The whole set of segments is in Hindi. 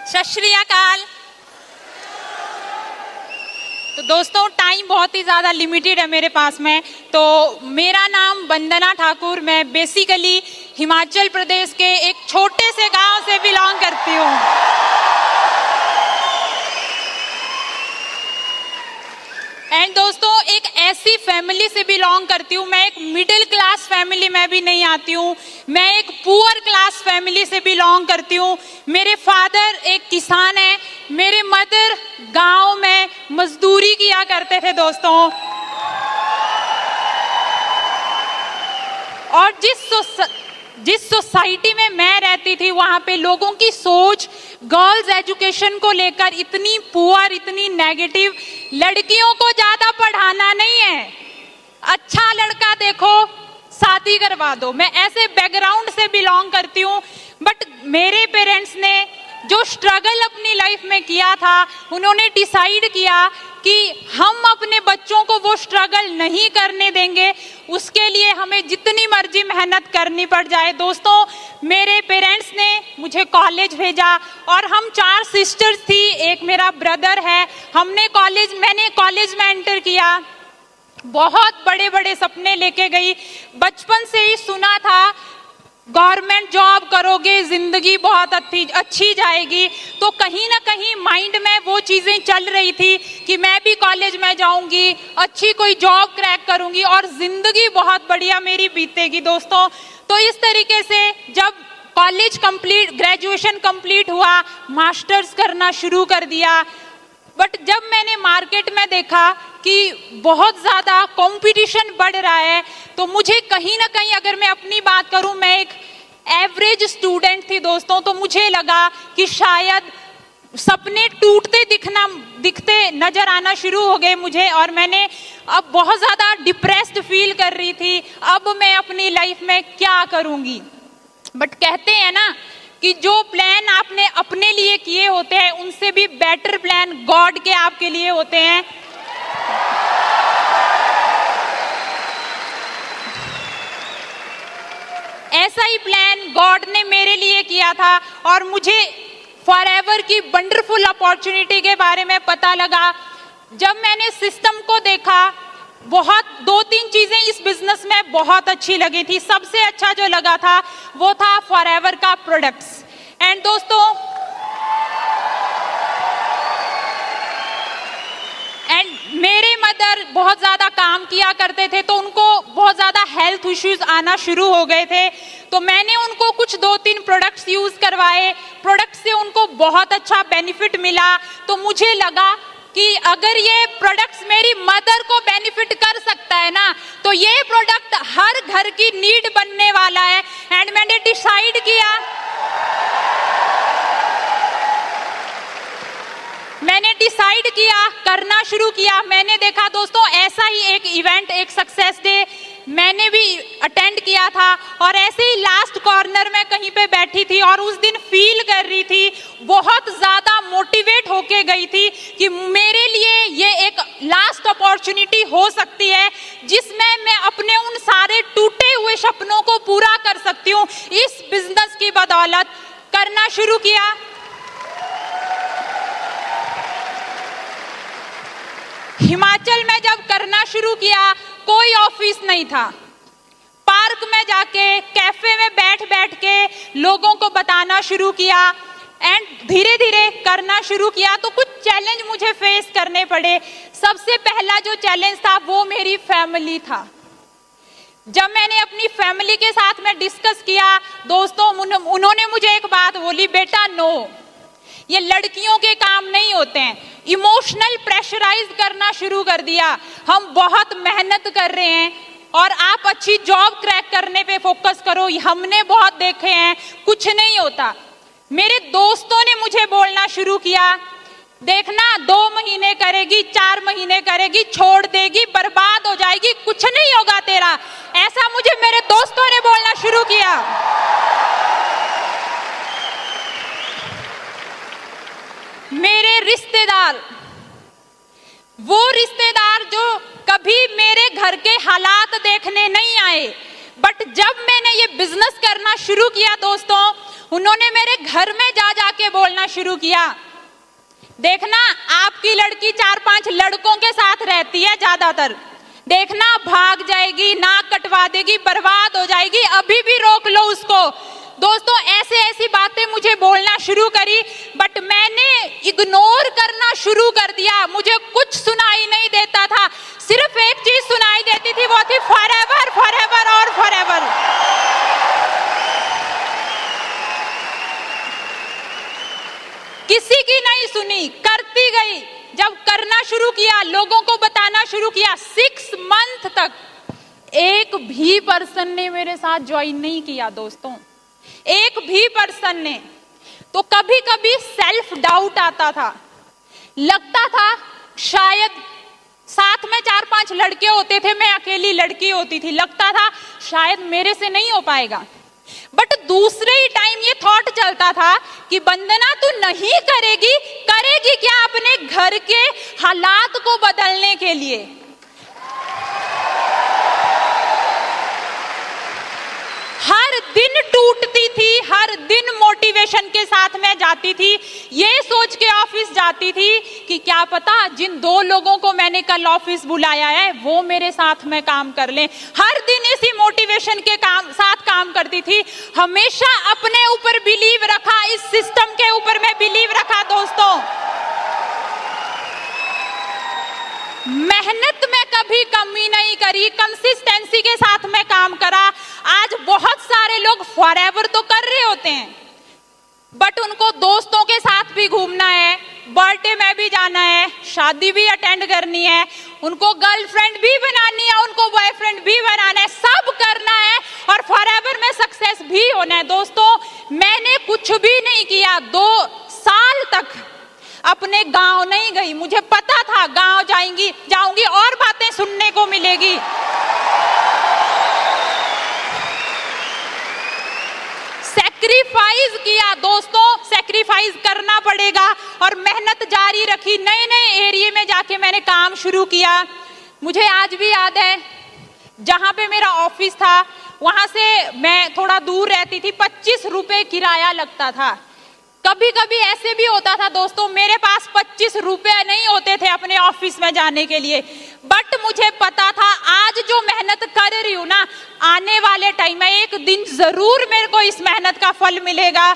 सत श्री अकाल। तो दोस्तों टाइम बहुत ही ज़्यादा लिमिटेड है मेरे पास में। तो मेरा नाम वंदना ठाकुर, मैं बेसिकली हिमाचल प्रदेश के एक छोटे से गांव से बिलोंग करती हूँ। एंड दोस्तों एक ऐसी फैमिली से बिलोंग करती हूँ, मैं एक मिडिल क्लास फैमिली में भी नहीं आती हूँ, मैं एक पुअर क्लास फैमिली से बिलोंग करती हूँ। मेरे फादर एक किसान हैं, मेरे मदर गांव में मजदूरी किया करते थे दोस्तों। और जिस सोसाइटी में मैं रहती थी वहां पे लोगों की सोच गर्ल्स एजुकेशन को लेकर इतनी पुअर, इतनी नेगेटिव, लड़कियों को ज्यादा पढ़ाना नहीं है, अच्छा लड़का देखो शादी करवा दो। मैं ऐसे बैकग्राउंड से बिलोंग करती हूँ। बट मेरे पेरेंट्स ने जो स्ट्रगल अपनी लाइफ में किया था, उन्होंने डिसाइड किया कि हम अपने बच्चों को वो स्ट्रगल नहीं करने देंगे, उसके लिए हमें जितनी मर्जी मेहनत करनी पड़ जाए। दोस्तों मेरे पेरेंट्स ने मुझे कॉलेज भेजा और हम 4 सिस्टर्स थी, एक मेरा ब्रदर है। मैंने कॉलेज में एंटर किया, बहुत बड़े बड़े सपने लेके गई। बचपन से ही सुना था गवर्नमेंट जॉब करोगे जिंदगी बहुत अच्छी जाएगी, तो कहीं ना कहीं माइंड में वो चीजें चल रही थी कि मैं भी कॉलेज में जाऊंगी, अच्छी कोई जॉब क्रैक करूंगी और जिंदगी बहुत बढ़िया मेरी बीतेगी दोस्तों। तो इस तरीके से जब ग्रेजुएशन कंप्लीट हुआ, मास्टर्स करना शुरू कर दिया। बट जब मैंने मार्केट में देखा कि बहुत ज़्यादा कंपटीशन बढ़ रहा है, तो मुझे कहीं ना कहीं, अगर मैं अपनी बात करूं, मैं एक एवरेज स्टूडेंट थी दोस्तों, तो मुझे लगा कि शायद सपने दिखते नजर आना शुरू हो गए मुझे, और मैंने अब बहुत ज़्यादा डिप्रेस्ड फील कर रही थी। अब मैं अपनी लाइफ में क्या करूंगी। बट कहते हैं ना कि जो प्लान आपने अपने लिए किए होते हैं, उनसे भी बेटर प्लान गॉड के आपके लिए होते हैं। ऐसा ही प्लान गॉड ने मेरे लिए किया था और मुझे फॉरएवर की वंडरफुल अपॉर्चुनिटी के बारे में पता लगा। जब मैंने सिस्टम को देखा, 2-3 चीजें इस बिजनेस में बहुत अच्छी लगी थी। सबसे अच्छा जो लगा था वो था फॉरएवर का प्रोडक्ट्स। एंड दोस्तों मेरे मदर बहुत ज्यादा काम किया करते थे, तो उनको बहुत ज्यादा हेल्थ इश्यूज आना शुरू हो गए थे। तो मैंने उनको कुछ 2-3 प्रोडक्ट्स यूज करवाए, प्रोडक्ट से उनको बहुत अच्छा बेनिफिट मिला। तो मुझे लगा कि अगर ये प्रोडक्ट्स मेरी मदर को बेनिफिट कर सकता है ना, तो ये प्रोडक्ट हर घर की नीड बनने वाला है। एंड मैंने डिसाइड किया, करना शुरू किया। मैंने देखा दोस्तों ऐसा ही एक इवेंट, एक सक्सेस डे मैंने भी अटेंड किया था, और ऐसे ही लास्ट कॉर्नर में कहीं पे बैठी थी और उस दिन फील कर रही थी, बहुत ज्यादा मोटिवेट होके गई थी कि मेरे लिए ये एक लास्ट अपॉर्चुनिटी हो सकती है जिसमें मैं अपने उन सारे टूटे हुए सपनों को पूरा कर सकती हूँ। इस बिजनेस की बदौलत करना शुरू किया। हिमाचल में जब करना शुरू किया, कोई ऑफिस नहीं था, पार्क में जाके, कैफे में बैठ के लोगों को बताना शुरू किया। एंड धीरे धीरे करना शुरू किया तो कुछ चैलेंज मुझे फेस करने पड़े। सबसे पहला जो चैलेंज था वो मेरी फैमिली था। जब मैंने अपनी फैमिली के साथ में डिस्कस किया दोस्तों, उन्होंने मुझे एक बात बोली, बेटा नो, ये लड़कियों के काम नहीं होते हैं। इमोशनल प्रेशराइज करना शुरू कर दिया। हम बहुत मेहनत कर रहे हैं और आप अच्छी जॉब क्रैक करने पे फोकस करो, हमने बहुत देखे हैं, कुछ नहीं होता। मेरे दोस्तों ने मुझे बोलना शुरू किया, देखना 2 महीने करेगी, 4 महीने करेगी, छोड़ देगी, बर्बाद हो जाएगी, कुछ नहीं होगा तेरा। ऐसा मुझे मेरे दोस्तों ने बोलना शुरू किया। मेरे रिश्तेदार, वो रिश्तेदार जो कभी मेरे घर के हालात देखने नहीं आए, बट जब मैंने ये बिजनेस करना शुरू किया दोस्तों, उन्होंने मेरे घर में जा जाके बोलना शुरू किया, देखना आपकी लड़की 4-5 लड़कों के साथ रहती है ज्यादातर, देखना भाग जाएगी, नाक कटवा देगी, बर्बाद हो जाएगी, अभी भी रोक लो उसको। दोस्तों ऐसी बातें मुझे बोलना शुरू करी, बट मैंने इग्नोर करना शुरू कर दिया। मुझे कुछ सुनाई नहीं देता था, सिर्फ एक चीज सुनाई देती थी, वो थी फॉरएवर, फॉरएवर और फॉरएवर। किसी की नहीं सुनी, करती गई। जब करना शुरू किया, लोगों को बताना शुरू किया, 6 मंथ तक एक भी पर्सन ने मेरे साथ ज्वाइन नहीं किया दोस्तों, एक भी पर्सन ने। तो कभी कभी सेल्फ डाउट आता था, लगता था शायद साथ में 4-5 लड़के होते थे, मैं अकेली लड़की होती थी, लगता था शायद मेरे से नहीं हो पाएगा। बट दूसरे ही टाइम ये थॉट चलता था कि वंदना तू नहीं करेगी, करेगी क्या अपने घर के हालात को बदलने के लिए। हर दिन टूटती थी, हर दिन मोटिवेशन के साथ में जाती थी, ये सोच के ऑफिस जाती थी कि क्या पता जिन 2 लोगों को मैंने कल ऑफिस बुलाया है वो मेरे साथ में काम कर लें। हर दिन इसी मोटिवेशन के साथ काम करती थी। हमेशा अपने ऊपर बिलीव रखा, इस सिस्टम के ऊपर मैं बिलीव रखा दोस्तों। मेहनत में कभी कमी नहीं करी, कंसिस्टेंसी के साथ में काम करा। आज बहुत सारे लोग फॉरएवर तो कर रहे होते हैं, बट उनको दोस्तों के साथ भी घूमना है, बर्थडे में भी जाना है, शादी भी अटेंड करनी है, उनको गर्लफ्रेंड भी बनानी है, उनको बॉयफ्रेंड भी बनाना है, सब करना है और फॉरएवर में सक्सेस भी होना है। दोस्तों मैंने कुछ भी नहीं किया, 2 साल तक अपने गांव नहीं गई। मुझे पता था गांव जाऊंगी और बातें सुनने को मिलेगी। सैक्रिफाइस किया दोस्तों, सैक्रिफाइस करना पड़ेगा और मेहनत जारी रखी। नए नए एरिया में जाके मैंने काम शुरू किया। मुझे आज भी याद है जहां पे मेरा ऑफिस था वहां से मैं थोड़ा दूर रहती थी, 25 रुपए किराया लगता था। कभी कभी ऐसे भी होता था दोस्तों मेरे पास 25 रुपए नहीं होते थे अपने ऑफिस में जाने के लिए, बट मुझे पता था आज जो मेहनत कर रही हूं ना, आने वाले टाइम में एक दिन जरूर मेरे को इस मेहनत का फल मिलेगा।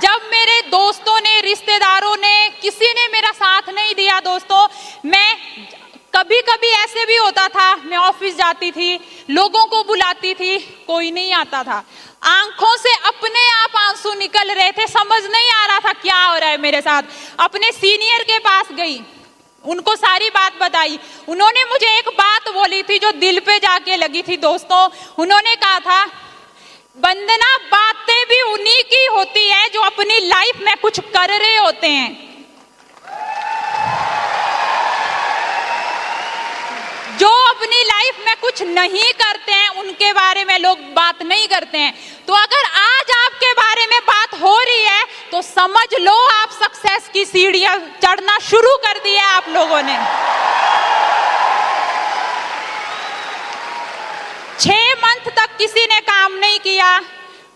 जब मेरे दोस्तों ने, रिश्तेदारों ने, किसी ने मेरा साथ नहीं दिया दोस्तों, मैं कभी कभी ऐसे भी होता था, मैं ऑफिस जाती थी, लोगों को बुलाती थी, कोई नहीं आता था, आंखों से अपने आप आंसू निकल रहे थे, समझ नहीं आ रहा था क्या हो रहा है मेरे साथ। अपने सीनियर के पास गई, उनको सारी बात बताई, उन्होंने मुझे एक बात बोली थी जो दिल पे जाके लगी थी दोस्तों। उन्होंने कहा था, वंदना बातें भी उन्हीं की होती है जो अपनी लाइफ में कुछ कर रहे होते हैं, जो अपनी लाइफ में कुछ नहीं करते हैं उनके बारे में लोग बात नहीं करते हैं। तो अगर आज आपके बारे में बात हो रही है तो समझ लो आप सक्सेस की सीढ़ियां चढ़ना शुरू कर दी है आप लोगों ने। 6 मंथ तक किसी ने काम नहीं किया,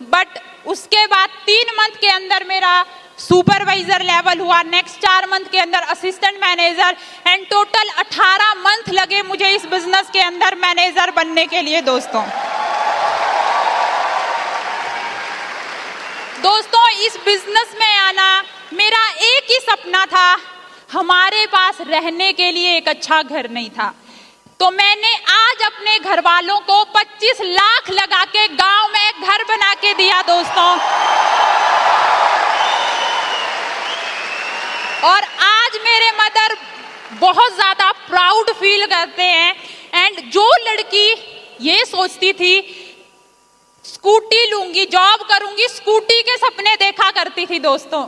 बट उसके बाद 3 मंथ के अंदर मेरा सुपरवाइजर लेवल हुआ, नेक्स्ट 4 मंथ के अंदर assistant manager, and total 18 month लगे मुझे इस बिजनेस के अंदर मैनेजर बनने के लिए दोस्तों। दोस्तों इस बिजनेस में आना मेरा एक ही सपना था, हमारे पास रहने के लिए एक अच्छा घर नहीं था, तो मैंने आज अपने घर वालों को 25 लाख लगा के गांव में एक घर बना के दिया दोस्तों। और आज मेरे मदर बहुत ज्यादा प्राउड फील करते हैं। एंड जो लड़की ये सोचती थी स्कूटी लूंगी, जॉब करूंगी, स्कूटी के सपने देखा करती थी दोस्तों,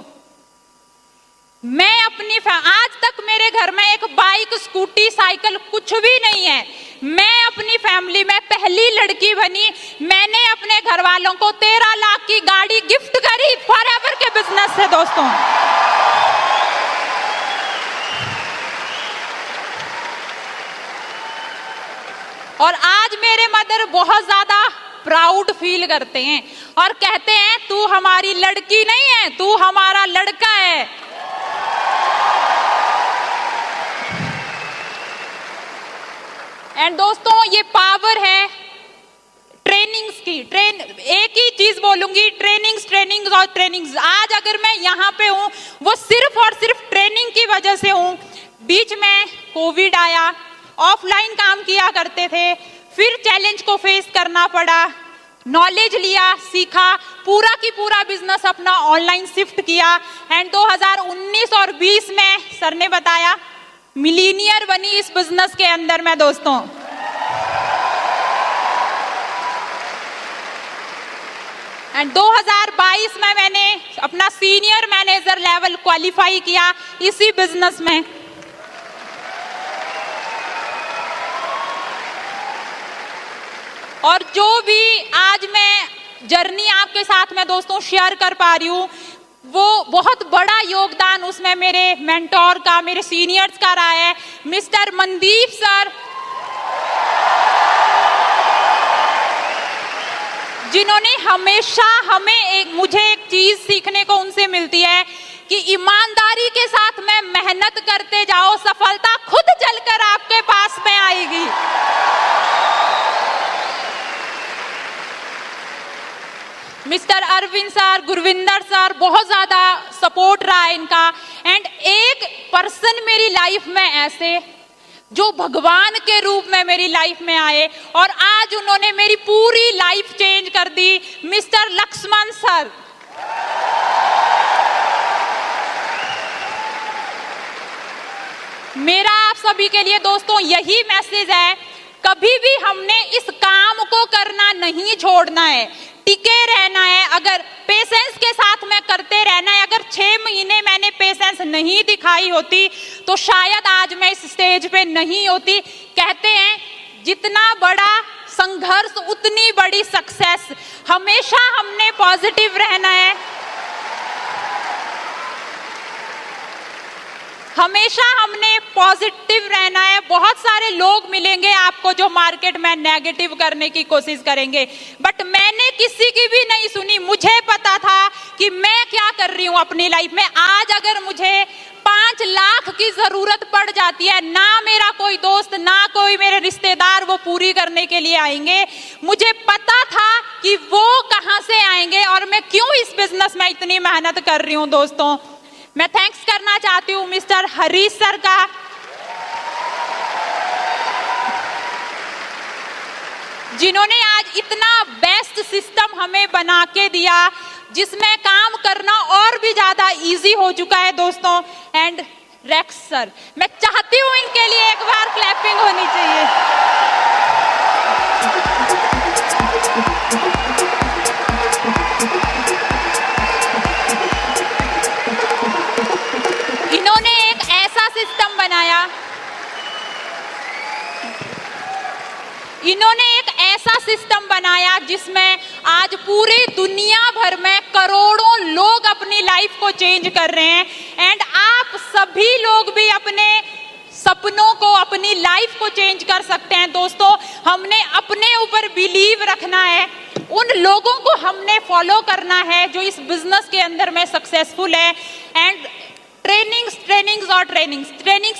मैं अपनी आज तक मेरे घर में एक बाइक, स्कूटी, साइकिल कुछ भी नहीं है। मैं अपनी फैमिली में पहली लड़की बनी, मैंने अपने घर वालों को 13 लाख की गाड़ी गिफ्ट करी फॉरएवर के बिजनेस से दोस्तों। और आज मेरे मदर बहुत ज्यादा प्राउड फील करते हैं और कहते हैं तू हमारी लड़की नहीं है, तू हमारा लड़का है। एंड दोस्तों, ये पावर है ट्रेनिंग्स की। एक ही चीज बोलूंगी, ट्रेनिंग्स और ट्रेनिंग्स। आज अगर मैं यहाँ पे हूँ वो सिर्फ और सिर्फ ट्रेनिंग की वजह से हूँ। बीच में कोविड आया, ऑफलाइन काम किया करते थे, फिर चैलेंज को फेस करना पड़ा, नॉलेज लिया, सीखा, पूरा की पूरा बिजनेस अपना ऑनलाइन शिफ्ट किया। एंड 2019 और 20 में सर ने बताया मिलीनियर बनी इस बिजनेस के अंदर मैं दोस्तों। एंड 2022 में मैंने अपना सीनियर मैनेजर लेवल क्वालिफाई किया इसी बिजनेस में। और जो भी आज मैं जर्नी आपके साथ में दोस्तों शेयर कर पा रही हूँ, वो बहुत बड़ा योगदान उसमें मेरे मेंटोर का, मेरे सीनियर्स का रहा है। मिस्टर मनदीप सर, जिन्होंने हमेशा मुझे एक चीज सीखने को उनसे मिलती है कि ईमानदारी के साथ में मेहनत करते जाओ, सफलता खुद चलकर आपके पास में आएगी। Mister Arvind sir, Gurvinder sir, बहुत ज्यादा सपोर्ट रहा है इनका। एंड एक पर्सन मेरी लाइफ में ऐसे जो भगवान के रूप में मेरी लाइफ में आए और आज उन्होंने मेरी पूरी लाइफ चेंज कर दी, मिस्टर लक्ष्मण सर। मेरा आप सभी के लिए दोस्तों यही मैसेज है, कभी भी हमने इस काम को करना नहीं छोड़ना है, टिके रहना है। अगर पेशेंस के साथ में करते रहना है। अगर 6 महीने मैंने पेशेंस नहीं दिखाई होती तो शायद आज मैं इस स्टेज पे नहीं होती। कहते हैं जितना बड़ा संघर्ष उतनी बड़ी सक्सेस। हमेशा हमने पॉजिटिव रहना है, हमेशा हमने पॉजिटिव रहना है। बहुत सारे लोग मिलेंगे आपको जो मार्केट में नेगेटिव करने की कोशिश करेंगे, बट मैंने किसी की भी नहीं सुनी। मुझे पता था कि मैं क्या कर रही हूं अपनी लाइफ में। आज अगर मुझे 5 लाख की जरूरत पड़ जाती है, ना मेरा कोई दोस्त, ना कोई मेरे रिश्तेदार वो पूरी करने के लिए आएंगे। मुझे पता था कि वो कहां से आएंगे और मैं क्यों इस बिजनेस में इतनी मेहनत कर रही हूं दोस्तों। मैं थैंक्स करना चाहती हूँ मिस्टर हरीश सर का, जिन्होंने आज इतना बेस्ट सिस्टम हमें बना के दिया जिसमें काम करना और भी ज्यादा इजी हो चुका है दोस्तों। एंड रेक्स सर, मैं चाहती हूँ इनके लिए एक बार क्लैपिंग होनी चाहिए। इन्होंने एक ऐसा सिस्टम बनाया, जिसमें आज पूरी दुनिया भर में करोड़ों लोग अपनी लाइफ को चेंज कर रहे हैं। एंड आप सभी लोग भी अपने सपनों को, अपनी लाइफ को चेंज कर सकते हैं दोस्तों। हमने अपने ऊपर बिलीव रखना है, उन लोगों को हमने फॉलो करना है जो इस बिजनेस के अंदर में सक्सेसफुल है। एंड ट्रेनिंग्स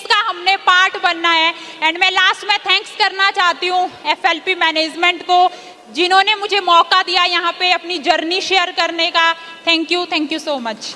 का हमने पार्ट बनना है। एंड मैं लास्ट में थैंक्स करना चाहती हूँ FLP मैनेजमेंट को, जिन्होंने मुझे मौका दिया यहाँ पे अपनी जर्नी शेयर करने का। Thank you so much.